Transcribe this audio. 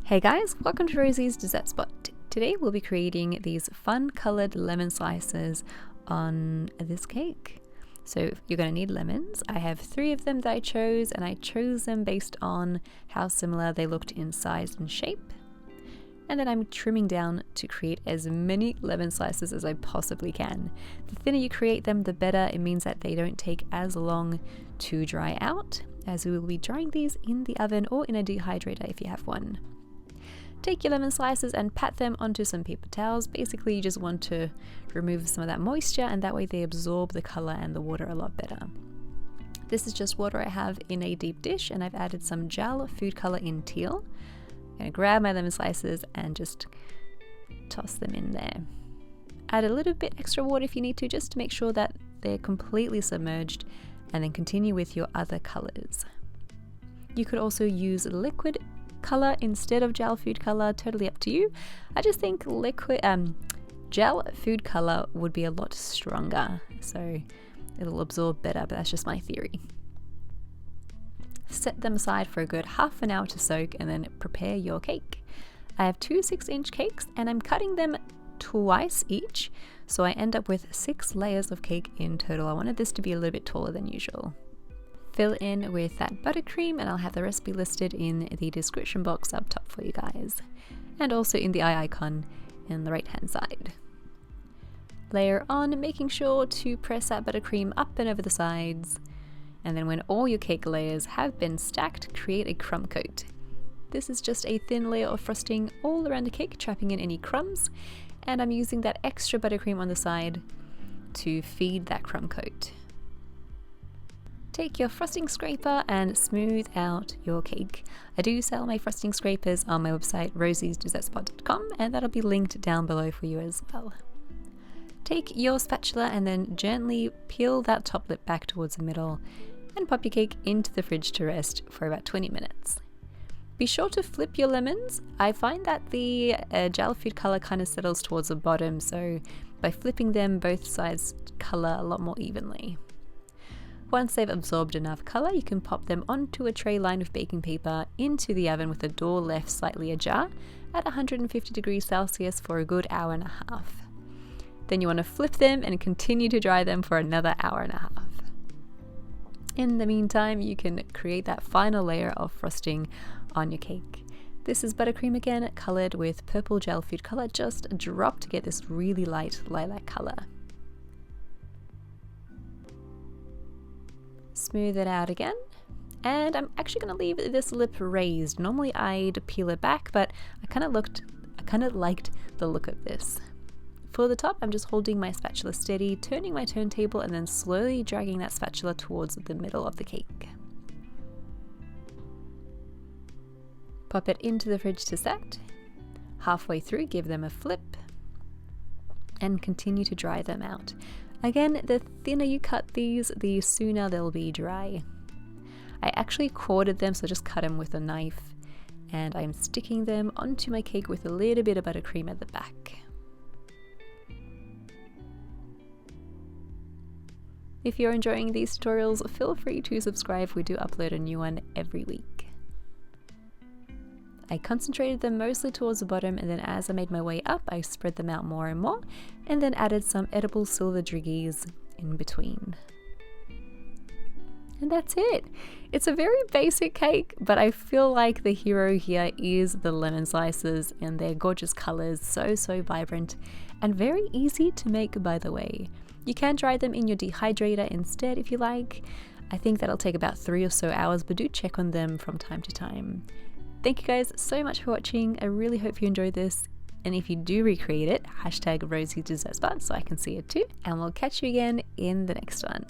Hey guys, welcome to Rosie's Dessert Spot. Today we'll be creating these fun coloured lemon slices on this cake. So you're going to need lemons. I have 3 of them that I chose, and I chose them based on how similar they looked in size and shape. And then I'm trimming down to create as many lemon slices as I possibly can. The thinner you create them, the better. It means that they don't take as long to dry out, as we will be drying these in the oven or in a dehydrator if you have one. Take your lemon slices and pat them onto some paper towels. Basically, you just want to remove some of that moisture, and that way they absorb the color and the water a lot better. This is just water I have in a deep dish, and I've added some gel food color in teal. I'm going to grab my lemon slices and just toss them in there. Add a little bit extra water if you need to, just to make sure that they're completely submerged, and then continue with your other colors. You could also use liquid color instead of gel food color, totally up to you. I just think gel food color would be a lot stronger, so it'll absorb better, but that's just my theory. Set them aside for a good half an hour to soak, and then prepare your cake. I have 2 6-inch cakes, and I'm cutting them twice each, so I end up with 6 layers of cake in total. I wanted this to be a little bit taller than usual. Fill in with that buttercream, and I'll have the recipe listed in the description box up top for you guys, and also in the eye icon in the right hand side. Layer on, making sure to press that buttercream up and over the sides, and then when all your cake layers have been stacked, create a crumb coat. This is just a thin layer of frosting all around the cake, trapping in any crumbs, and I'm using that extra buttercream on the side to feed that crumb coat. Take your frosting scraper and smooth out your cake. I do sell my frosting scrapers on my website rosiesdessertspot.com, and that'll be linked down below for you as well. Take your spatula and then gently peel that top lip back towards the middle, and pop your cake into the fridge to rest for about 20 minutes. Be sure to flip your lemons. I find that the gel food color kind of settles towards the bottom, so by flipping them, both sides color a lot more evenly. Once they've absorbed enough color, you can pop them onto a tray lined with baking paper into the oven with the door left slightly ajar at 150 degrees Celsius for a good hour and a half. Then you want to flip them and continue to dry them for another hour and a half. In the meantime, you can create that final layer of frosting on your cake. This is buttercream again, colored with purple gel food color, just a drop to get this really light lilac color. Smooth it out again, and I'm actually going to leave this lip raised. Normally I'd peel it back, but I kind of liked the look of this. For the top, I'm just holding my spatula steady, turning my turntable, and then slowly dragging that spatula towards the middle of the cake. Pop it into the fridge to set. Halfway through, give them a flip, and continue to dry them out. Again, the thinner you cut these, the sooner they'll be dry. I actually quartered them, so just cut them with a knife, and I'm sticking them onto my cake with a little bit of buttercream at the back. If you're enjoying these tutorials, feel free to subscribe. We do upload a new one every week. I concentrated them mostly towards the bottom, and then as I made my way up, I spread them out more and more, and then added some edible silver driggies in between. And that's it. It's a very basic cake, but I feel like the hero here is the lemon slices and their gorgeous colors, so vibrant and very easy to make, by the way. You can dry them in your dehydrator instead if you like. I think that'll take about 3 or so hours, but do check on them from time to time. Thank you guys so much for watching. I really hope you enjoyed this. And if you do recreate it, #Rosie's Dessert Spot so I can see it too. And we'll catch you again in the next one.